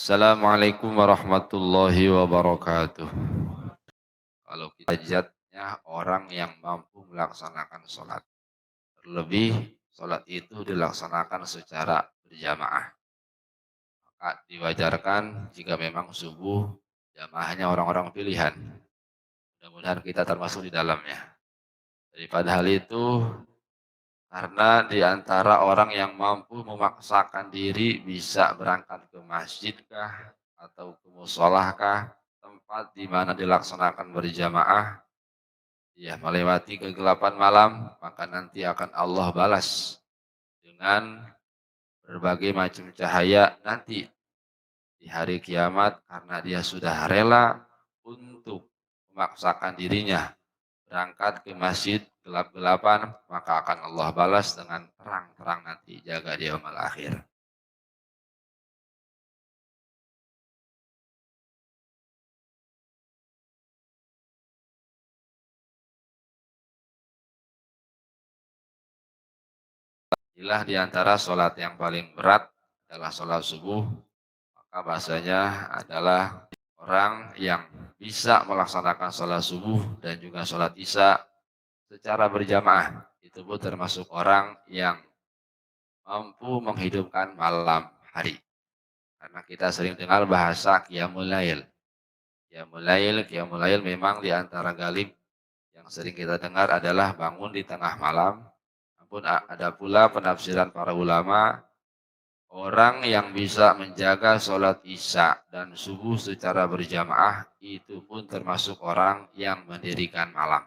Assalamualaikum warahmatullahi wabarakatuh. Kalau kita derajatnya orang yang mampu melaksanakan sholat. Terlebih sholat itu dilaksanakan secara berjamaah. Maka diwajarkan jika memang subuh jamaahnya orang-orang pilihan. Mudah-mudahan kita termasuk di dalamnya. Daripada hal itu, karena di antara orang yang mampu memaksakan diri bisa berangkat ke masjidkah atau ke musholahkah, tempat di mana dilaksanakan berjamaah, ya melewati kegelapan malam, maka nanti akan Allah balas dengan berbagai macam cahaya nanti di hari kiamat karena dia sudah rela untuk memaksakan dirinya berangkat ke masjid gelap-gelapan, maka akan Allah balas dengan terang-terang nanti jaga di yaumul akhir. Inilah di antara sholat yang paling berat adalah sholat subuh, maka bahasanya adalah orang yang bisa melaksanakan sholat subuh dan juga sholat isya secara berjamaah. Itu pun termasuk orang yang mampu menghidupkan malam hari. Karena kita sering dengar bahasa qiyamul lail. Qiyamul lail memang di antara galib yang sering kita dengar adalah bangun di tengah malam. Namun ada pula penafsiran para ulama, orang yang bisa menjaga sholat isya dan subuh secara berjamaah itu pun termasuk orang yang mendirikan malam.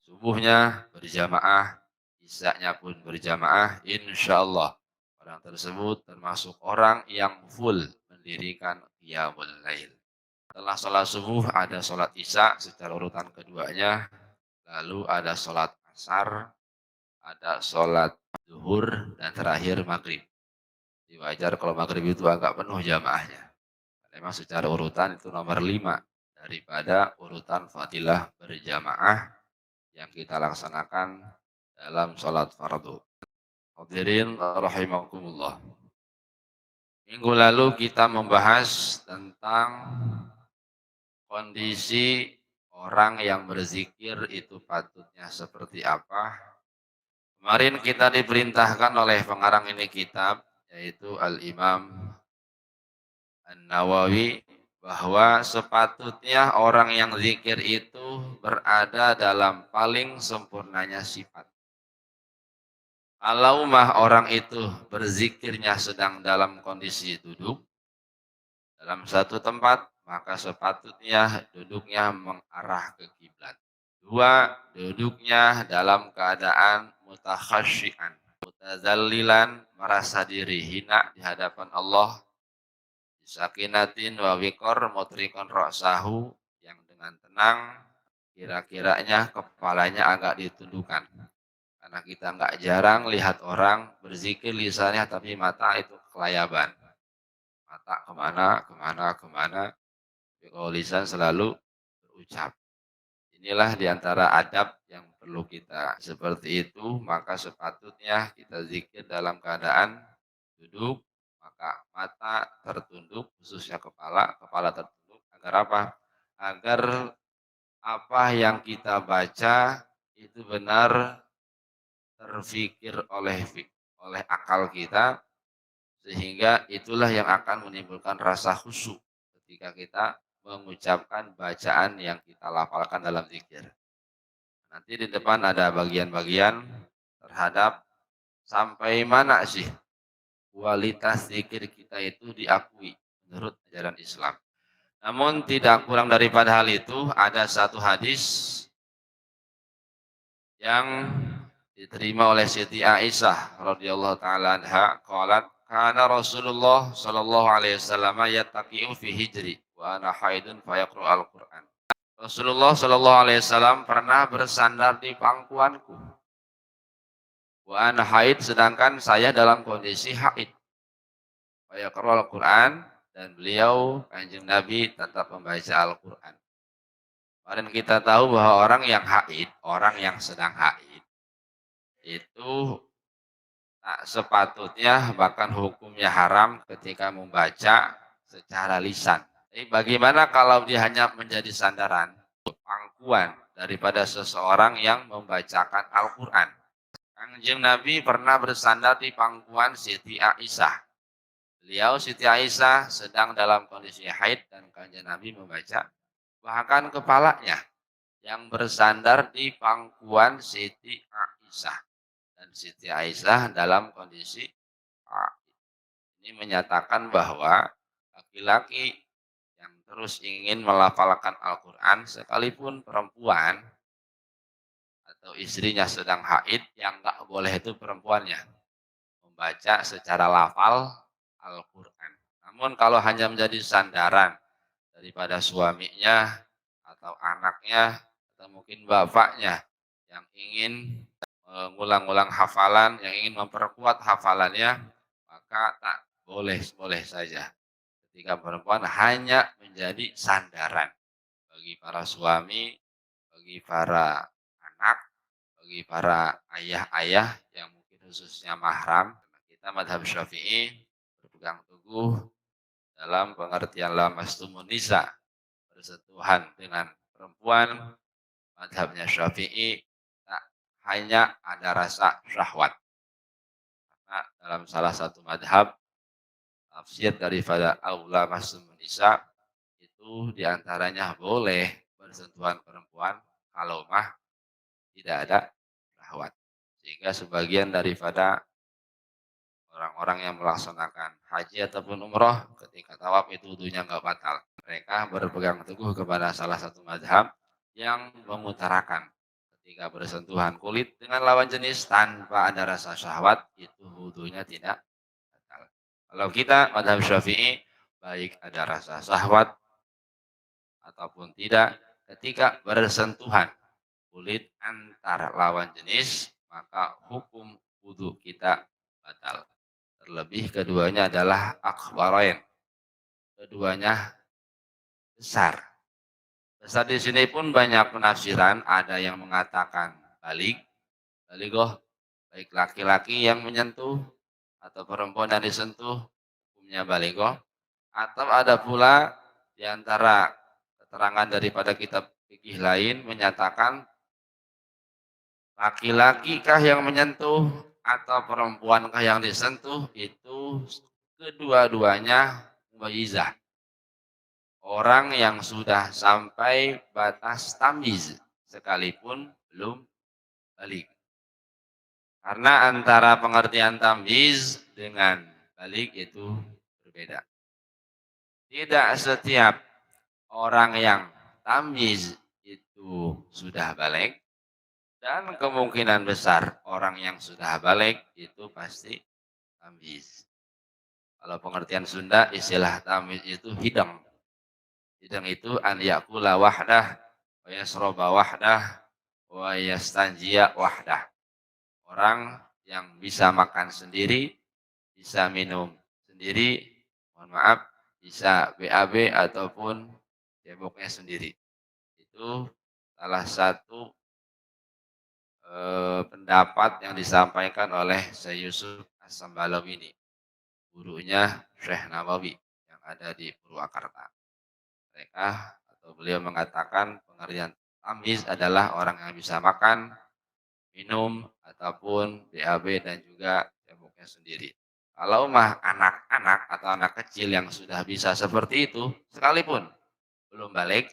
Subuhnya berjamaah, isyanya pun berjamaah, insya Allah orang tersebut termasuk orang yang full mendirikan qiyamul lail. Setelah sholat subuh ada sholat isya secara urutan keduanya, lalu ada sholat asar, ada sholat zuhur, dan terakhir maghrib. Wajar kalau maghrib itu agak penuh jamaahnya. Memang secara urutan itu nomor 5 daripada urutan fadilah berjamaah yang kita laksanakan dalam sholat fardu. Hadirin rahimakumullah. Minggu lalu kita membahas tentang kondisi orang yang berzikir itu patutnya seperti apa. Kemarin kita diperintahkan oleh pengarang ini kitab, yaitu Al-Imam An-Nawawi, bahwa sepatutnya orang yang zikir itu berada dalam paling sempurnanya sifat. Kalau mah orang itu berzikirnya sedang dalam kondisi duduk dalam satu tempat, maka sepatutnya duduknya mengarah ke kiblat. Dua, duduknya dalam keadaan mutakhasyian, mutazallilan, merasa diri hina di hadapan Allah, sakinatin wa wiqor, mutrikon ra'sahu, yang dengan tenang, kira-kiranya kepalanya agak ditundukkan. Karena kita nggak jarang lihat orang berzikir lisannya tapi mata itu kelayaban. Mata kemana, kemana, kemana. Tapi kalau lisan selalu berucap. Inilah diantara adab yang perlu kita seperti itu. Maka sepatutnya kita zikir dalam keadaan duduk. Maka mata tertunduk, khususnya kepala. Kepala tertunduk. Agar apa? Agar apa yang kita baca itu benar terfikir oleh akal kita, sehingga itulah yang akan menimbulkan rasa khusyuk ketika kita mengucapkan bacaan yang kita lafalkan dalam zikir. Nanti di depan ada bagian-bagian terhadap sampai mana sih kualitas zikir kita itu diakui menurut ajaran Islam. Namun tidak kurang daripada hal itu, ada satu hadis yang diterima oleh Siti Aisyah radhiyallahu taala anha, qalat kana Rasulullah sallallahu alaihi wasallam yattaqi'u fi hijri wa ana haidun fayaqra al-Qur'an. Rasulullah sallallahu alaihi wasallam pernah bersandar di pangkuanku. Wa ana haid, sedangkan saya dalam kondisi haid. Fayaqra al-Qur'an, dan beliau Kanjeng Nabi tetap membaca Al-Qur'an. Kemarin kita tahu bahwa orang yang haid, orang yang sedang haid itu tak sepatutnya, bahkan hukumnya haram ketika membaca secara lisan. Tapi bagaimana kalau dia hanya menjadi sandaran, pangkuan daripada seseorang yang membacakan Al-Quran? Kanjeng Nabi pernah bersandar di pangkuan Siti Aisyah. Siti Aisyah sedang dalam kondisi haid dan kanjeng Nabi membaca. Bahkan kepalanya yang bersandar di pangkuan Siti Aisyah. Dan Siti Aisyah dalam kondisi haid. Ini menyatakan bahwa laki-laki yang terus ingin melafalkan Al-Quran sekalipun perempuan atau istrinya sedang haid, yang nggak boleh itu perempuannya membaca secara lafal Al-Quran. Namun kalau hanya menjadi sandaran daripada suaminya atau anaknya atau mungkin bapaknya yang ingin mengulang-ulang hafalan, yang ingin memperkuat hafalannya, maka tak boleh saja ketika perempuan hanya menjadi sandaran bagi para suami, bagi para anak, bagi para ayah-ayah yang mungkin khususnya mahram. Kita madhab Syafi'i berpegang teguh dalam pengertian lamastumun nisa, bersentuhan dengan perempuan. Madhabnya Syafi'i tak hanya ada rasa syahwat. Karena dalam salah satu madhab, tafsir daripada aula mastumun nisa itu diantaranya boleh bersentuhan perempuan kalau mah tidak ada syahwat. Sehingga sebagian daripada orang-orang yang melaksanakan haji ataupun umroh ketika tawaf itu wudunya nggak batal. Mereka berpegang teguh kepada salah satu mazhab yang mengutarakan ketika bersentuhan kulit dengan lawan jenis tanpa ada rasa syahwat itu wudunya tidak batal. Kalau kita mazhab Syafi'i baik ada rasa syahwat ataupun tidak, ketika bersentuhan kulit antar lawan jenis maka hukum wudu kita batal. Terlebih keduanya adalah akbarain. Keduanya besar. Besar di sini pun banyak penafsiran. Ada yang mengatakan baligoh, baik laki-laki yang menyentuh atau perempuan yang disentuh, hukumnya baligoh. Atau ada pula di antara keterangan daripada kitab fikih lain menyatakan laki-laki kah yang menyentuh atau perempuankah yang disentuh, itu kedua-duanya mumayyizah. Orang yang sudah sampai batas tamyiz sekalipun belum balik. Karena antara pengertian tamyiz dengan balik itu berbeda. Tidak setiap orang yang tamyiz itu sudah balik, dan kemungkinan besar orang yang sudah balik itu pasti tamyiz. Kalau pengertian Sunda, istilah tamyiz itu hidang. Hidang itu an yakula wahdah, wa yasroba wahdah, wa yastanjia wahdah. Orang yang bisa makan sendiri, bisa minum sendiri, mohon maaf, bisa BAB ataupun ceboknya sendiri. Itu salah satu pendapat yang disampaikan oleh Syekh Yusuf As-Sambalawi ini, gurunya Syekh Nawawi yang ada di Purwakarta. Mereka atau beliau mengatakan pengertian tamyiz adalah orang yang bisa makan, minum, ataupun BAB dan juga ceboknya sendiri. Kalau mah anak-anak atau anak kecil yang sudah bisa seperti itu, sekalipun belum balik,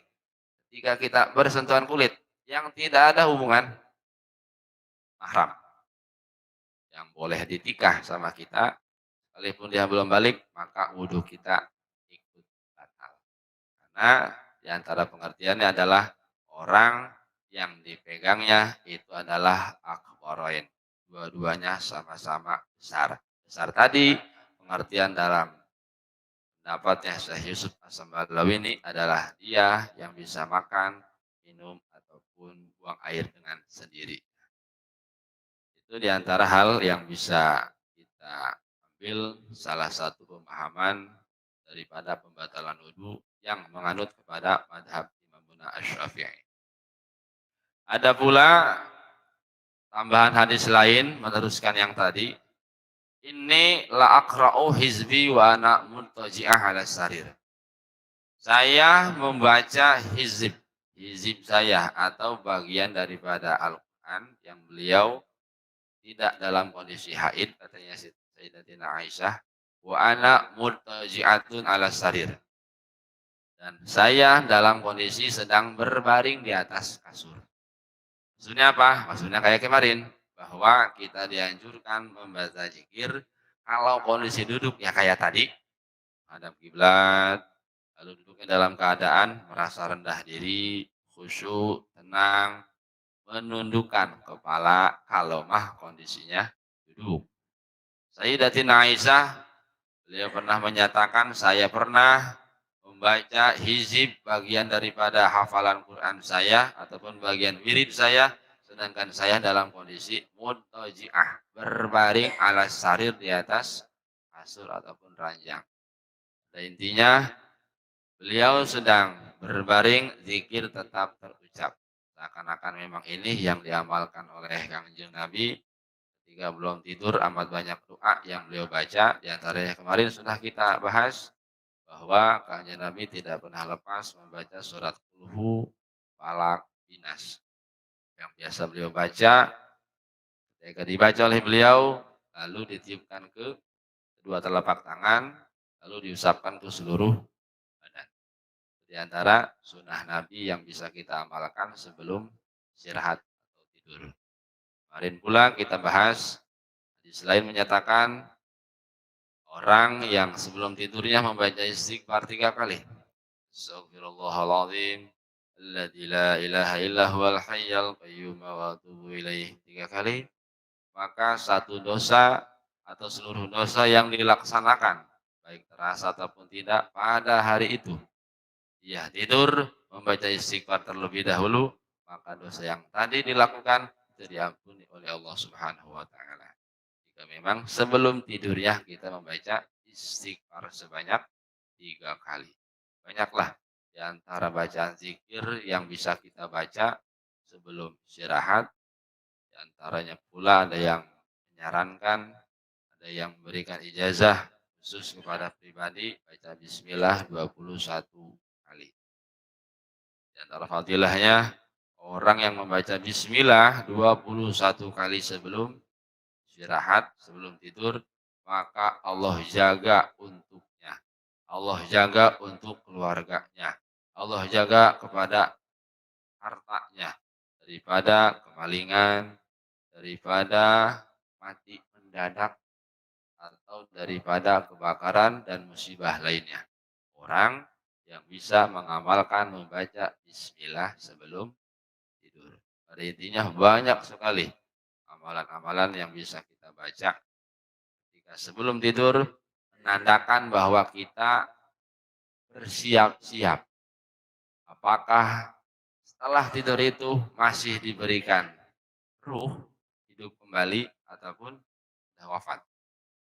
jika kita bersentuhan kulit yang tidak ada hubungan mahram, yang boleh ditikah sama kita, sekalipun dia belum balik, maka wudhu kita ikut batal. Karena di antara pengertiannya adalah orang yang dipegangnya itu adalah akbarain. Dua-duanya sama-sama besar. Besar tadi pengertian dalam pendapatnya Syekh Yusuf As-Sambalawi ini adalah dia yang bisa makan, minum, ataupun buang air dengan sendiri. Itu di antara hal yang bisa kita ambil salah satu pemahaman daripada pembatalan wudhu yang menganut kepada madhab Imamuna Asy-Syafi'i. Ada pula tambahan hadis lain meneruskan yang tadi. Inni la aqra'u hizbi wa ana muntaji'ah 'ala sarir. Saya membaca hizib saya atau bagian daripada Al-Quran yang beliau tidak dalam kondisi haid, katanya Sayyidatina Aisyah, wa ana murtaji'atun 'ala sarir. Dan saya dalam kondisi sedang berbaring di atas kasur. Maksudnya apa? Maksudnya kayak kemarin, bahwa kita dianjurkan membaca zikir kalau kondisi duduk ya kayak tadi, hadap kiblat, lalu duduknya dalam keadaan merasa rendah diri, khusyuk, tenang, menundukkan kepala kalau mah kondisinya duduk. Sayyidatina Aisyah, beliau pernah menyatakan, saya pernah membaca hizib bagian daripada hafalan Quran saya ataupun bagian wirid saya, sedangkan saya dalam kondisi mutaji'ah, berbaring ala sarir di atas kasur ataupun ranjang. Dan intinya beliau sedang berbaring, zikir tetap terucap. Seakan-akan memang ini yang diamalkan oleh Kangjeng Nabi ketika belum tidur, amat banyak doa yang beliau baca. Di antaranya kemarin sudah kita bahas bahwa Kangjeng Nabi tidak pernah lepas membaca surat Qul, Falak, Binas. Yang biasa beliau baca, ketika dibaca oleh beliau, lalu ditiupkan ke kedua telapak tangan, lalu diusapkan ke seluruh badan. Di antara sunnah Nabi yang bisa kita amalkan sebelum istirahat atau tidur. Kemarin pula kita bahas, selain menyatakan orang yang sebelum tidurnya membaca istighfar 3 kali. Astaghfirullahaladzim, alladzi la ilaha illa huwal hayyul qayyum wa atubu ilaih 3 kali. Maka satu dosa atau seluruh dosa yang dilaksanakan, baik terasa ataupun tidak pada hari itu, ia tidur membaca istighfar terlebih dahulu, maka dosa yang tadi dilakukan itu diampuni oleh Allah Subhanahu wa taala. Jika memang sebelum tidurnya kita membaca istighfar sebanyak 3 kali. Banyaklah di antara bacaan zikir yang bisa kita baca sebelum istirahat. Di antaranya pula ada yang menyarankan, ada yang memberikan ijazah khusus kepada pribadi baca bismillah 21 kali. Di antara fadilahnya, orang yang membaca bismillah 21 kali sebelum istirahat, sebelum tidur, maka Allah jaga untuknya. Allah jaga untuk keluarganya. Allah jaga kepada hartanya daripada kemalingan, daripada mati mendadak, atau daripada kebakaran dan musibah lainnya. Orang yang bisa mengamalkan membaca bismillah sebelum tidur. Pada intinya banyak sekali amalan-amalan yang bisa kita baca ketika sebelum tidur, menandakan bahwa kita bersiap-siap. Apakah setelah tidur itu masih diberikan ruh, hidup kembali, ataupun sudah wafat.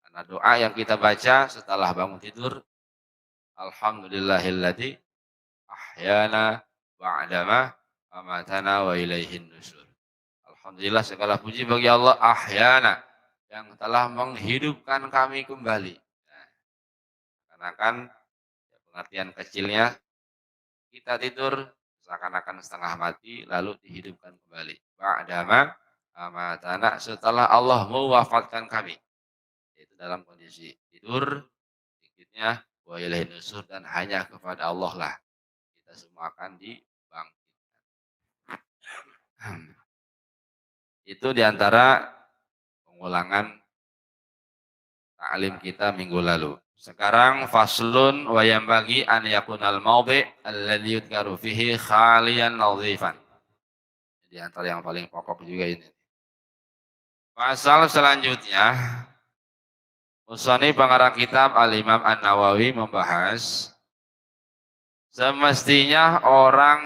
Karena doa yang kita baca setelah bangun tidur, Alhamdulillahilladzi ahyana ba'dama amatana wa ilaihin nusur. Alhamdulillah segala puji bagi Allah ahyana yang telah menghidupkan kami kembali. Nah, karena kan ya, pengertian kecilnya kita tidur seakan-akan setengah mati lalu dihidupkan kembali. Ba'dama amatana setelah Allah mewafatkan kami. Yaitu dalam kondisi tidur, sedikitnya wa ilaihin nusur, dan hanya kepada Allah lah kita semua akan dibangkitkan. Itu diantara pengulangan ta'lim kita minggu lalu. Sekarang faslun wa yanbaghi an yakunal mawdi' alladhi yudhkaru fihi khaliyan nadhifan. Di antara yang paling pokok juga ini. Pasal selanjutnya, musannif pengarang kitab Al-Imam An-Nawawi membahas semestinya orang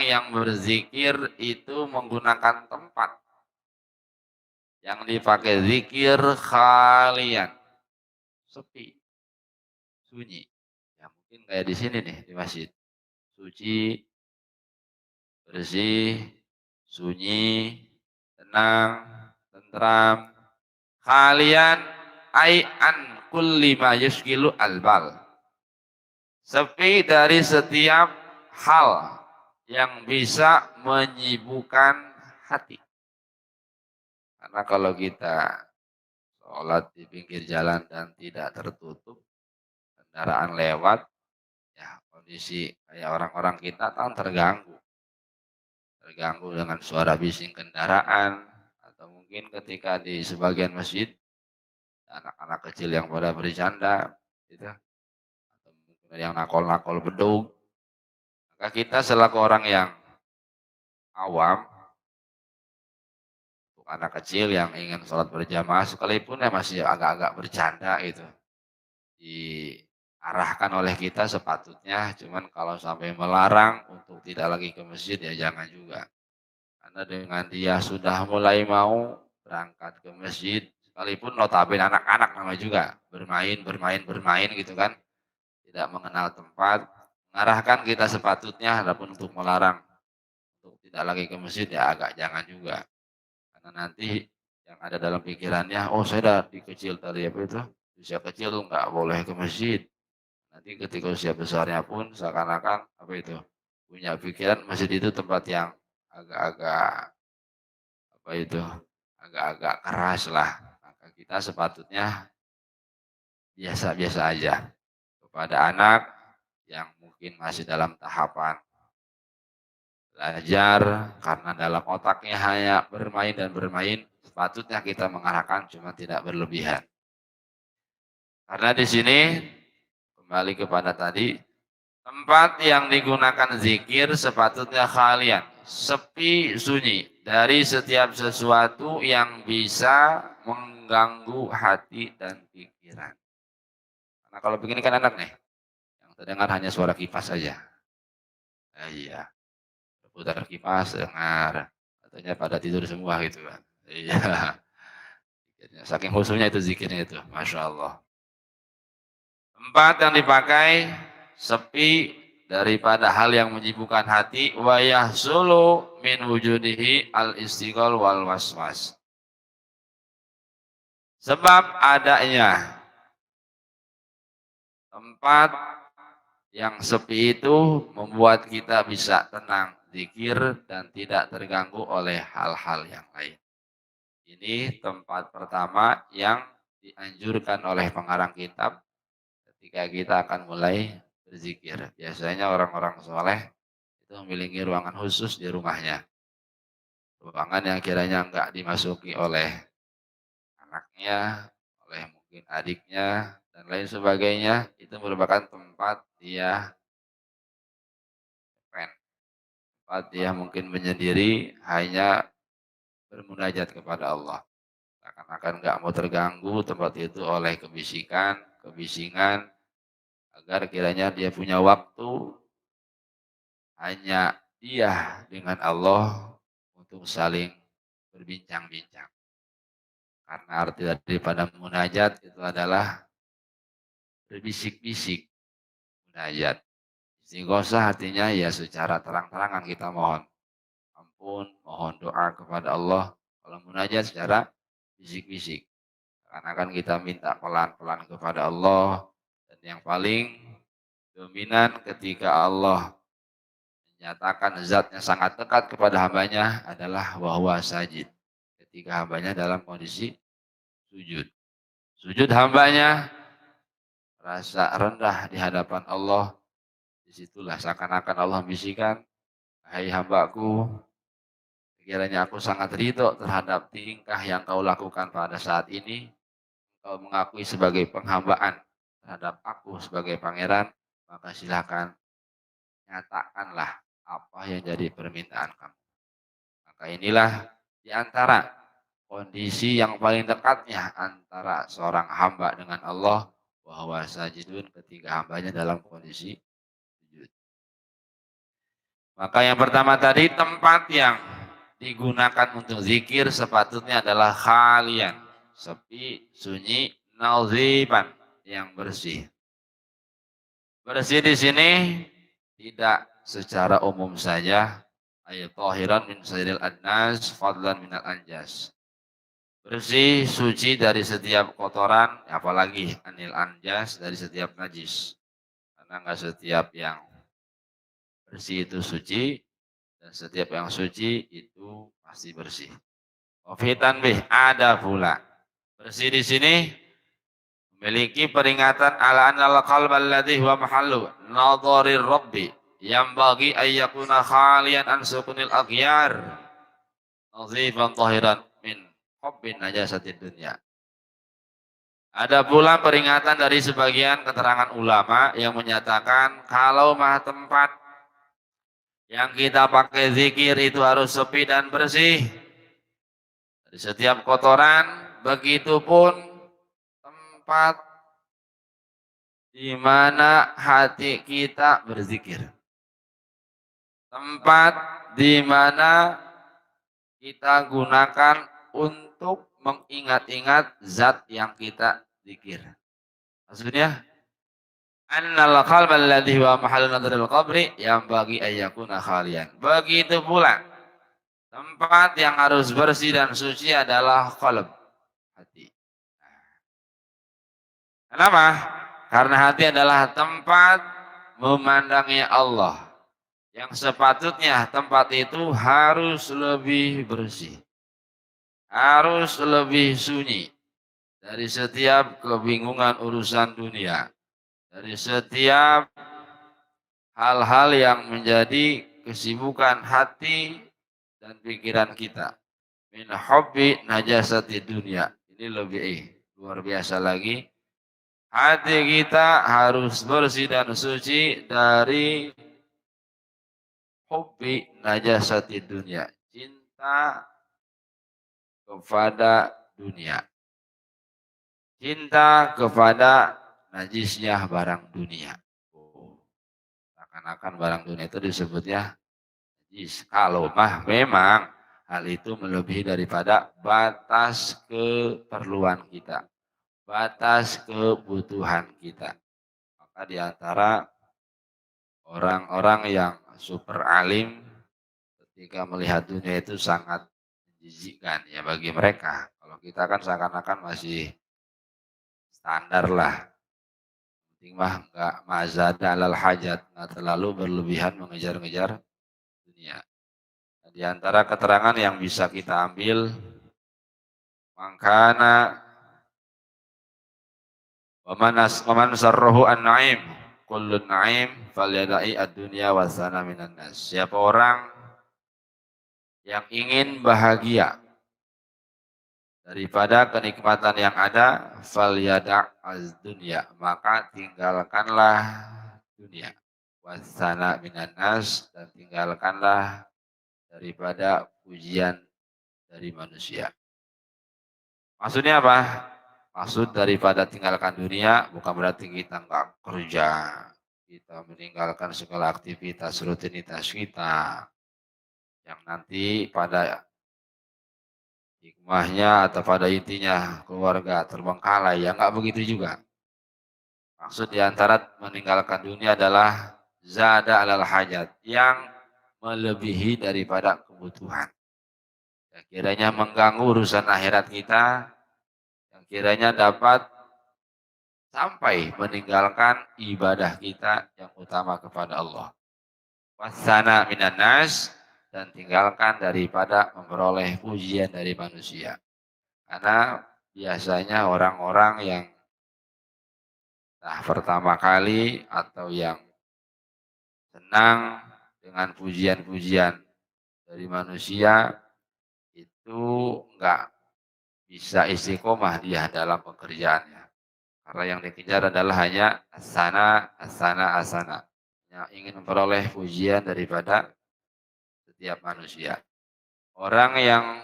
yang berzikir itu menggunakan tempat yang dipakai zikir khalian, sepi, sunyi. Ya mungkin kayak di sini nih di masjid. Suci, bersih, sunyi, tenang, tentram. Khalian ay an kulli ma yushkilu albal. Sepi dari setiap hal yang bisa menyibukkan hati. Karena kalau kita sholat di pinggir jalan dan tidak tertutup, kendaraan lewat, ya kondisi kayak orang-orang kita kan terganggu. Terganggu dengan suara bising kendaraan, atau mungkin ketika di sebagian masjid, anak-anak kecil yang pada bercanda, gitu, atau mungkin yang nakol-nakol bedug. Maka kita selaku orang yang awam, anak kecil yang ingin sholat berjamaah sekalipun ya masih agak-agak bercanda gitu. Diarahkan oleh kita sepatutnya, cuman kalau sampai melarang untuk tidak lagi ke masjid ya jangan juga. Karena dengan dia sudah mulai mau berangkat ke masjid, sekalipun notabene anak-anak namanya juga, bermain gitu kan, tidak mengenal tempat, mengarahkan kita sepatutnya, adapun untuk melarang untuk tidak lagi ke masjid ya agak jangan juga. Karena nanti yang ada dalam pikirannya, oh saya dari kecil tadi apa itu, usia kecil tuh nggak boleh ke masjid. Nanti ketika usia besarnya pun seakan-akan apa itu, punya pikiran masjid itu tempat yang agak-agak apa itu, agak-agak keras lah. Maka kita sepatutnya biasa-biasa aja kepada anak yang mungkin masih dalam tahapan belajar, karena dalam otaknya hanya bermain dan bermain, sepatutnya kita mengarahkan cuma tidak berlebihan. Karena di sini kembali kepada tadi, tempat yang digunakan zikir sepatutnya khalian, sepi sunyi dari setiap sesuatu yang bisa mengganggu hati dan pikiran. Karena kalau begini kan enak nih, yang terdengar hanya suara kipas saja. Iya, putar kipas dengar, katanya pada tidur semua gitu kan. Iya, saking khusyuknya itu zikirnya itu, masya Allah. Tempat yang dipakai sepi daripada hal yang menyibukkan hati, wa yahsulu min wujudihi al istighol wal waswas. Sebab adanya tempat yang sepi itu membuat kita bisa tenang, zikir dan tidak terganggu oleh hal-hal yang lain. Ini tempat pertama yang dianjurkan oleh pengarang kitab ketika kita akan mulai berzikir. Biasanya orang-orang soleh itu memiliki ruangan khusus di rumahnya. Ruangan yang kiranya enggak dimasuki oleh anaknya, oleh mungkin adiknya, dan lain sebagainya. Itu merupakan tempat dia pen, tempat dia mungkin menyendiri hanya bermunajat kepada Allah. Seakan-akan enggak mau terganggu tempat itu oleh kebisikan, kebisingan, agar kiranya dia punya waktu hanya dia dengan Allah untuk saling berbincang-bincang. Karena arti daripada munajat itu adalah berbisik-bisik munajat. Istighosah artinya ya secara terang-terangan kita mohon ampun, mohon doa kepada Allah. Kalau munajat secara bisik-bisik. Karena kan kita minta pelan-pelan kepada Allah. Dan yang paling dominan ketika Allah menyatakan zatnya sangat dekat kepada hambanya adalah wahwa sajid. Ketika hambanya dalam kondisi sujud. Sujud hambanya rasa rendah di hadapan Allah. Disitulah seakan-akan Allah bisikan, hai hambaku, kiranya aku sangat ridho terhadap tingkah yang kau lakukan pada saat ini. Kau mengakui sebagai penghambaan terhadap aku sebagai pangeran, maka silakan nyatakanlah apa yang jadi permintaan kamu. Maka inilah di antara kondisi yang paling dekatnya antara seorang hamba dengan Allah, bahwa sajidun ketika hambanya dalam kondisi sujud. Maka yang pertama tadi, tempat yang digunakan untuk zikir sepatutnya adalah khalian, sepi, sunyi, naziban, yang bersih. Bersih di sini tidak secara umum saja, ayat tahiran min sayyidil adnas fadlan minal anjas. bersih, suci dari setiap kotoran, apalagi anil anjas dari setiap najis. Karena nggak setiap yang bersih itu suci, dan setiap yang suci itu pasti bersih. Wafitan bih, ada pula. Bersih di sini memiliki peringatan ala annal qalba alladhi huwa mahallu nadharir rabbi yang bagi ayyakuna khalian an sukunil aghyar nazifan tahiran min hubbin najasatid dunya. Ada pula peringatan dari sebagian keterangan ulama yang menyatakan kalau mah tempat yang kita pakai zikir itu harus sepi dan bersih dari setiap kotoran, begitupun tempat di mana hati kita berzikir. Tempat di mana kita gunakan untuk mengingat-ingat zat yang kita zikir. Maksudnya, annal qalba alladhi huwa mahallu nadharil qabri yang bagi ayyakuna khalian. Begitu pula tempat yang harus bersih dan suci adalah qalb, hati. Kenapa? Karena hati adalah tempat memandangnya Allah. Yang sepatutnya tempat itu harus lebih bersih. Harus lebih sunyi dari setiap kebingungan urusan dunia. Dari setiap hal-hal yang menjadi kesibukan hati dan pikiran kita. Min hubbi najasati dunia. Ini lebih luar biasa lagi. Hati kita harus bersih dan suci dari hubbi najasati dunia. Cinta kepada dunia. Cinta kepada najisnya barang dunia. Oh, seakan-akan barang dunia itu disebutnya najis. Kalau memang hal itu melebihi daripada batas keperluan kita. Batas kebutuhan kita. Maka di antara orang-orang yang super alim ketika melihat dunia itu sangat menjijikkan ya bagi mereka. Kalau kita kan seakan-akan masih standar lah. Penting mah enggak mazada alal hajat, nggak terlalu berlebihan mengejar-ngejar dunia. Nah, di antara keterangan yang bisa kita ambil, mangkana waman sarrohu an-naim kullun naim falyadai ad-dunya wasana minan nas. Siapa orang yang ingin bahagia daripada kenikmatan yang ada, falyada az-dunya, maka tinggalkanlah dunia. Wasana minan nas, dan tinggalkanlah daripada pujian dari manusia. Maksudnya apa? Maksud daripada tinggalkan dunia bukan berarti kita nggak kerja, kita meninggalkan segala aktivitas rutinitas kita yang nanti pada hikmahnya atau pada intinya keluarga terbengkalai, ya nggak begitu juga. Maksud diantara meninggalkan dunia adalah zada alal hajat, yang melebihi daripada kebutuhan. Yang kiranya mengganggu urusan akhirat kita, yang kiranya dapat sampai meninggalkan ibadah kita yang utama kepada Allah. Wasana minan nas, dan tinggalkan daripada memperoleh pujian dari manusia. Karena biasanya orang-orang yang pertama kali atau yang senang dengan pujian-pujian dari manusia itu enggak bisa istiqomah dia dalam pekerjaannya. Karena yang dikejar adalah hanya asana, asana, asana. Yang ingin memperoleh pujian daripada setiap manusia. Orang yang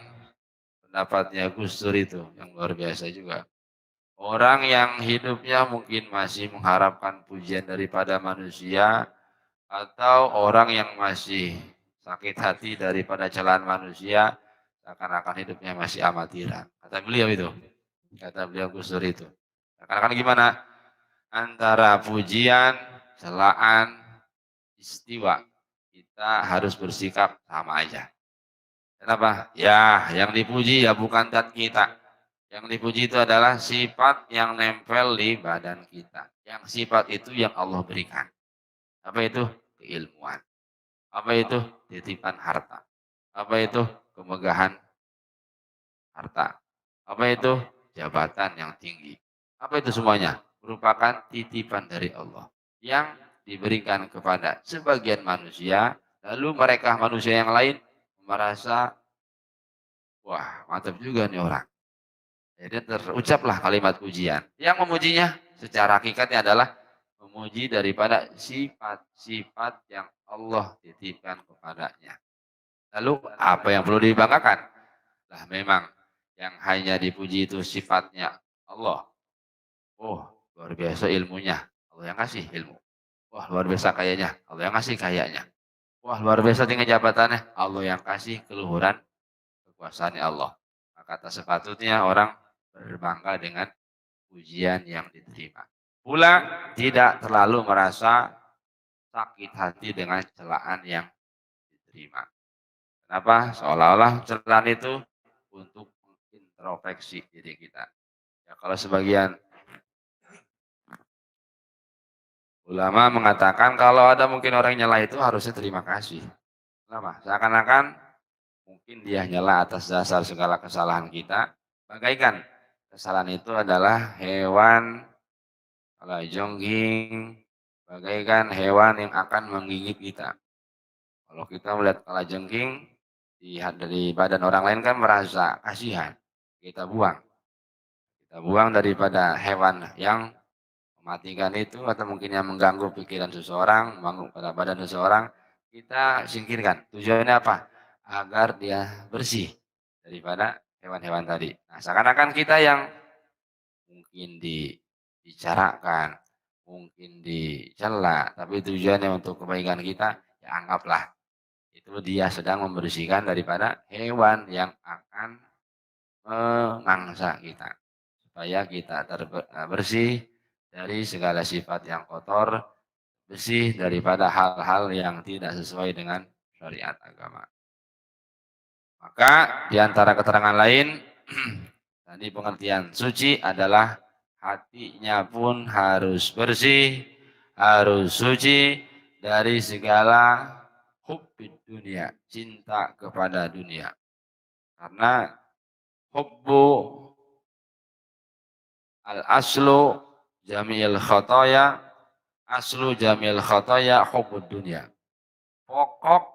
pendapatnya Gus Dur itu yang luar biasa juga. Orang yang hidupnya mungkin masih mengharapkan pujian daripada manusia, atau orang yang masih sakit hati daripada celaan manusia, seakan-akan hidupnya masih amatiran. Kata beliau itu. Kata beliau Gus Dur itu. Seakan-akan gimana? Antara pujian, celaan, istiwa. Kita harus bersikap sama aja. Kenapa? Ya, yang dipuji ya bukan zat kita. Yang dipuji itu adalah sifat yang nempel di badan kita. Yang sifat itu yang Allah berikan. Apa itu? Keilmuan. Apa itu? Titipan harta. Apa itu? Kemegahan harta. Apa itu? Jabatan yang tinggi. Apa itu semuanya? Merupakan titipan dari Allah yang diberikan kepada sebagian manusia, lalu mereka manusia yang lain merasa, wah mantap juga nih orang. Jadi terucaplah kalimat pujian. Yang memujinya secara hakikatnya adalah memuji daripada sifat-sifat yang Allah titipkan kepadanya. Lalu apa yang perlu dibanggakan? Lah memang yang hanya dipuji itu sifatnya Allah. Oh, luar biasa ilmunya. Allah yang kasih ilmu. Wah, luar biasa kayanya. Allah yang kasih kayanya. Wah, luar biasa tinggi jabatannya. Allah yang kasih keluhuran kekuasaannya Allah. Maka tak sepatutnya orang berbangga dengan pujian yang diterima. Pula tidak terlalu merasa sakit hati dengan celaan yang diterima. Kenapa? Seolah-olah celaan itu untuk introspeksi diri kita. Ya, kalau sebagian ulama mengatakan kalau ada mungkin orang nyela itu harusnya terima kasih. Kenapa? Seakan-akan mungkin dia nyela atas dasar segala kesalahan kita. Bagaikan kesalahan itu adalah hewan kalajengking, bagaikan hewan yang akan menggigit kita. Kalau kita melihat kalajengking dari badan orang lain kan merasa kasihan. Kita buang. Kita buang daripada hewan yang mematikan itu atau mungkin yang mengganggu pikiran seseorang, mengganggu pada badan seseorang, kita singkirkan. Tujuannya apa? Agar dia bersih daripada hewan-hewan tadi. Nah, seakan-akan kita yang mungkin dibicarakan, mungkin dicela, tapi tujuannya untuk kebaikan kita, ya anggaplah itu dia sedang membersihkan daripada hewan yang akan mangsa kita. Supaya kita bersih dari segala sifat yang kotor, bersih daripada hal-hal yang tidak sesuai dengan syariat agama. Maka di antara keterangan lain, tadi pengertian suci adalah hatinya pun harus bersih, harus suci dari segala hubbid dunia, cinta kepada dunia. Karena hubbu al-aslu jamil khotoya, aslu jamil khotoya hubbud dunia. Pokok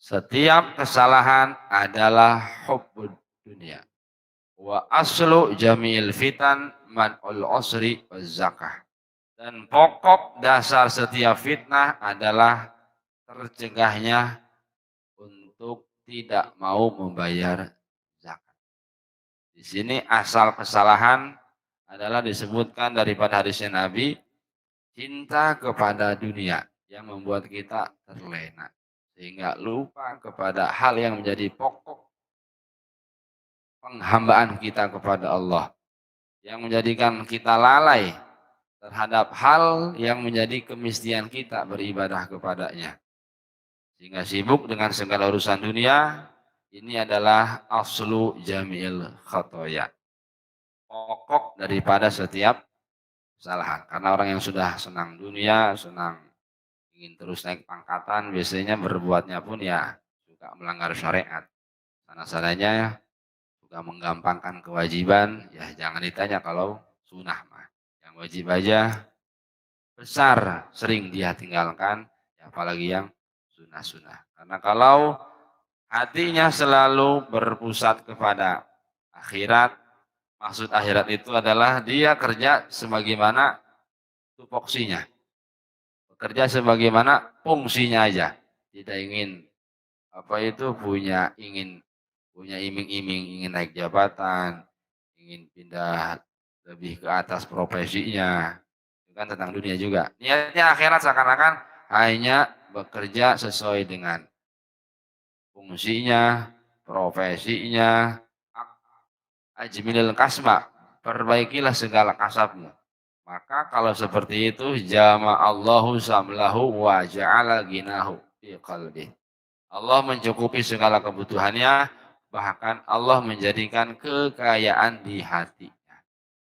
setiap kesalahan adalah hubbud dunia. Wa aslu jamil fitan man'ul usri wa zakah. Dan pokok dasar setiap fitnah adalah tercegahnya untuk tidak mau membayar zakat. Di sini asal kesalahan adalah disebutkan daripada hadisnya Nabi, cinta kepada dunia yang membuat kita terlena. Sehingga lupa kepada hal yang menjadi pokok penghambaan kita kepada Allah. Yang menjadikan kita lalai terhadap hal yang menjadi kemestian kita beribadah kepadanya. Sehingga sibuk dengan segala urusan dunia, ini adalah aslu jamil khotoya. Pokok daripada setiap kesalahan. Karena orang yang sudah senang dunia, senang ingin terus naik pangkatan, biasanya berbuatnya pun ya suka melanggar syariat. Sana-sananya suka menggampangkan kewajiban, ya jangan ditanya kalau sunnah mah. Yang wajib aja besar sering dia tinggalkan, ya apalagi yang sunnah-sunnah. Karena kalau hatinya selalu berpusat kepada akhirat, maksud akhirat itu adalah dia kerja sebagaimana tupoksinya. Bekerja sebagaimana fungsinya aja. Tidak ingin punya iming-iming, ingin naik jabatan, ingin pindah lebih ke atas profesinya. Itu kan tentang dunia juga. Niatnya akhirat seakan-akan hanya bekerja sesuai dengan fungsinya, profesinya. Ajmilil kasba, perbaikilah segala kasabmu. Maka kalau seperti itu, jama'allahu samlahu wa ja'ala ginahu fi qalbi. Allah mencukupi segala kebutuhannya bahkan Allah menjadikan kekayaan di hatinya.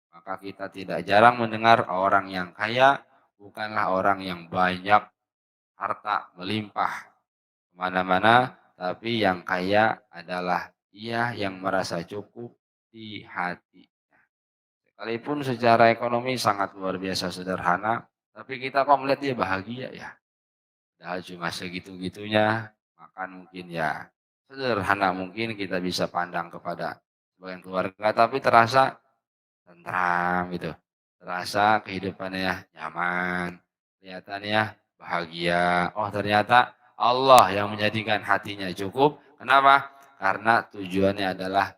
Maka kita tidak jarang mendengar orang yang kaya bukanlah orang yang banyak harta melimpah kemana-mana, tapi yang kaya adalah ia yang merasa cukup di hati. Sekalipun secara ekonomi sangat luar biasa sederhana, tapi kita kok melihat dia bahagia ya. Padahal cuma segitu-gitunya, makan mungkin ya sederhana mungkin kita bisa pandang kepada sebagian keluarga, tapi terasa tentram gitu. Terasa kehidupannya nyaman, kelihatannya bahagia. Oh ternyata Allah yang menjadikan hatinya cukup. Kenapa? Karena tujuannya adalah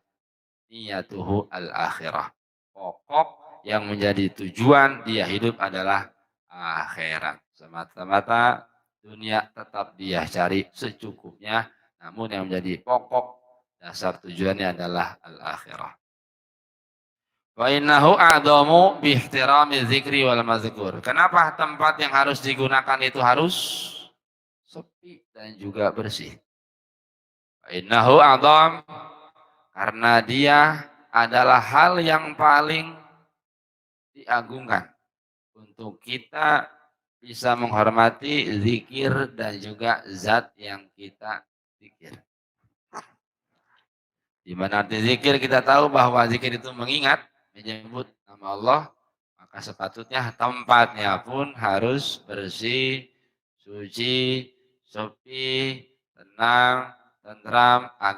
niyatuhu al-akhirah. Pokok yang menjadi tujuan dia hidup adalah akhirat. Semata-mata dunia tetap dia cari secukupnya, namun yang menjadi pokok dasar tujuannya adalah al-akhirah. Wa innahu a'dhamu bi ihtirami dzikri wal mazkur. Kenapa tempat yang harus digunakan itu harus sepi dan juga bersih? Wa innahu a'dham karena dia adalah hal yang paling diagungkan untuk kita bisa menghormati zikir dan juga zat yang kita zikir. Di mana arti zikir kita tahu bahwa zikir itu mengingat, menyebut nama Allah, maka sepatutnya tempatnya pun harus bersih, suci, sepi, tenang, tentram, agar